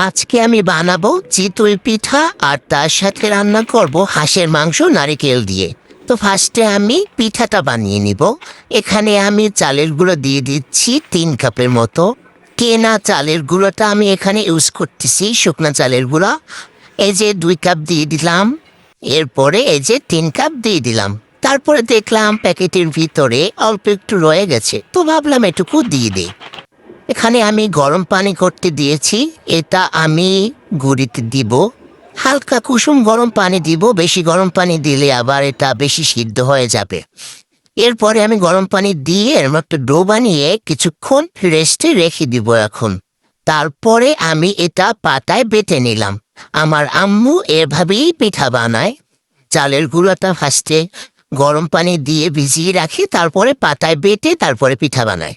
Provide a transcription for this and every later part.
আজকে আমি বানাবো চিতই পিঠা আর তার সাথে রান্না করব হাঁসের মাংস নারকেল দিয়ে। তো ফার্স্টে আমি পিঠাটা বানিয়ে নিব। এখানে আমি চালের গুঁড়ো দিয়ে দিচ্ছি 3 কাপের মতো। কেনা চালের গুঁড়োটা আমি এখানে ইউজ করতেছি, শুকনো চালের গুঁড়া। এই যে 2 কাপ দিয়ে দিলাম, এরপরে এই যে 3 কাপ দিয়ে দিলাম। তারপরে দেখলাম প্যাকেটের ভিতরে অল্প একটু রয়ে গেছে, তো ভাবলাম এটুকু দিয়ে দিই। এখানে আমি গরম পানি করতে দিয়েছি, এটা আমি গুঁড়িতে দিব। হালকা কুসুম গরম পানি দিব, বেশি গরম পানি দিলে আবার এটা বেশি সিদ্ধ হয়ে যাবে। এরপরে আমি গরম পানি দিয়ে এর মতো ডো বানিয়ে কিছুক্ষণ রেস্টে রেখে দিব এখন। তারপরে আমি এটা পাতায় বেটে নিলাম। আমার আম্মু এভাবেই পিঠা বানায়। চালের গুঁড়োটা ফার্স্টে গরম পানি দিয়ে ভিজিয়ে রাখি, তারপরে পাতায় বেটে তারপরে পিঠা বানায়।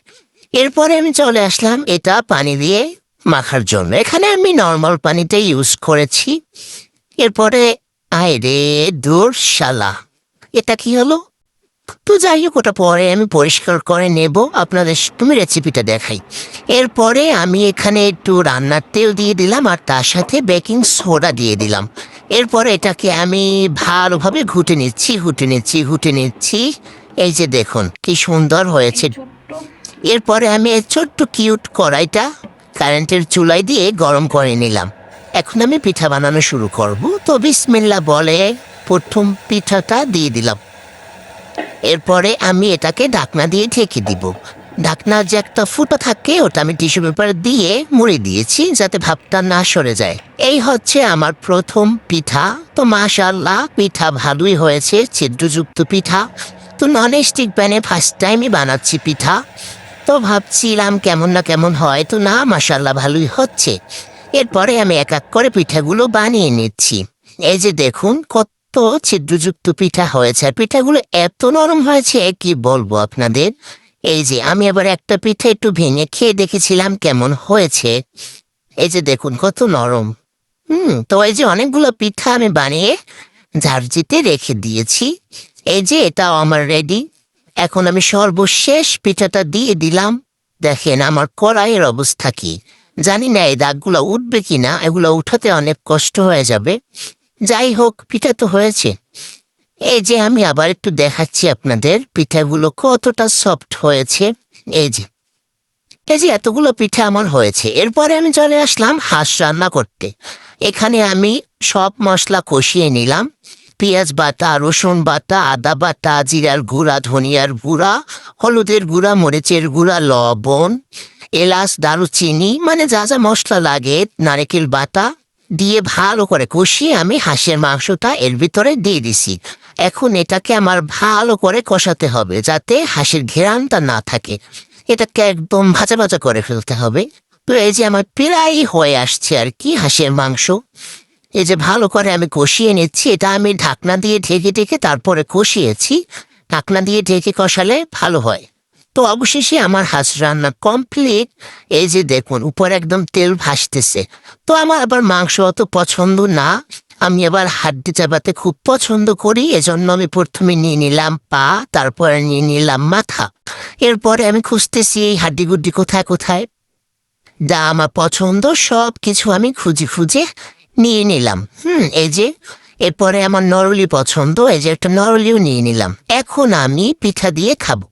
এরপরে আমি চলে আসলাম এটা পানি দিয়ে মাখার জন্য। এখানে আমি নর্মাল পানিতে ইউজ করেছি। এরপরে আরে দূর শালা, এটা কি হলো? তো যাই হোক, ওটা পরে আমি পরিষ্কার করে নেব, আপনাদের তুমি রেসিপিটা দেখাই। এরপরে আমি এখানে একটু রান্নার তেল দিয়ে দিলাম আর তার সাথে বেকিং সোডা দিয়ে দিলাম। এরপরে এটাকে আমি ভালোভাবে ঘুটে নিচ্ছি। এই যে দেখুন কি সুন্দর হয়েছে। এরপরে আমি এই ছোট্ট কিউট কড়াইটা কারেন্টের চুলায় দিয়ে গরম করে নিলাম। এখন আমি পিঠা বানানো শুরু করব। তো বিসমিল্লাহ বলে প্রথম পিঠাটা দিয়ে দিলাম। এরপরে আমি এটাকে ঢাকনা দিয়ে ঢেকে দিব। ঢাকনার যে একটা ফুটা থাকে ওটা আমি টিস্যু পেপার দিয়ে মুড়ে দিয়েছি যাতে ভাপটা না সরে যায়। এই হচ্ছে আমার প্রথম পিঠা। তো মাশাআল্লাহ, পিঠা ভালোই হয়েছে, ছিদ্রযুক্ত পিঠা। তো ননস্টিক প্যানে ফার্স্ট টাইমই বানাচ্ছি পিঠা। তো ভাবছিলাম কেমন না কেমন হয়, তো না মাশাআল্লাহ ভালোই হচ্ছে। এরপরে আমি এক এক করে পিঠাগুলো বানিয়ে নিচ্ছি। এই যে দেখুন কত ছিদ্রযুক্ত পিঠা হয়েছে, আর পিঠাগুলো এত নরম হয়েছে কি বলবো আপনাদের। এই যে আমি আবার একটা পিঠা একটু ভেঙে খেয়ে দেখেছিলাম কেমন হয়েছে। এই যে দেখুন কত নরম। তো এই যে অনেকগুলো পিঠা আমি বানিয়ে ঝাড়জিতে রেখে দিয়েছি। এই যে এটাও আমার রেডি। এখন আমি সর্বশেষ পিঠাটা দিয়ে দিলাম। দেখেন আমার কড়াইয়ের অবস্থা কি, জানি না এই দাগগুলো উঠবে কিনা, এগুলো উঠাতে অনেক কষ্ট হয়ে যাবে। যাই হোক, পিঠা তো হয়েছে। এই যে আমি আবার একটু দেখাচ্ছি আপনাদের পিঠাগুলো কতটা সফট হয়েছে। এই যে এতগুলো পিঠা আমার হয়েছে। এরপরে আমি চলে আসলাম হাঁস রান্না করতে। এখানে আমি সব মশলা কষিয়ে নিলাম। পেঁয়াজ বাটা, রসুন বাটা, আদা বাটা, জিরার গুঁড়া, ধনিয়ার গুঁড়া, হলুদের গুঁড়া, মরিচের গুঁড়া, লবণ, এলাচ, দারুচিনি, মানে যা যা মশলা লাগে, নারকেল বাটা দিয়ে ভালো করে কষিয়ে আমি হাঁসের মাংসটা এর ভিতরে দিয়ে দিছি। এখন এটাকে আমার ভালো করে কষাতে হবে যাতে হাঁসের ঘেরানটা না থাকে। এটাকে একদম ভাজা ভাজা করে ফেলতে হবে। তো এই যে আমার প্রায় হয়ে আসছে আর কি হাঁসের মাংস। এই যে ভালো করে আমি কষিয়ে নিচ্ছি। এটা আমি ঢাকনা দিয়ে ঢেকে তারপরে কষিয়েছি। ঢাকনা দিয়ে ঢেকে কষালে ভালো হয়। তো অবশেষে আমার হাঁস রান্না কমপ্লিট। এই যে দেখুন উপরে একদম তেল ভাসতেছে। তো আমার আবার মাংস অত পছন্দ না, আমি আবার হাড্ডি চাবাতে খুব পছন্দ করি। এজন্য আমি প্রথমে নিয়ে নিলাম পা, তারপরে নিয়ে নিলাম মাথা। এরপরে আমি খুঁজতেছি এই হাড্ডি গুড্ডি কোথায় কোথায়, যা আমার পছন্দ সব কিছু আমি খুঁজে নিয়ে নিলাম। এই যে এরপরে আমার নরলি পছন্দ, এই যে একটা নরলিও নিয়ে নিলাম। এখন আমি পিঠা দিয়ে খাবো।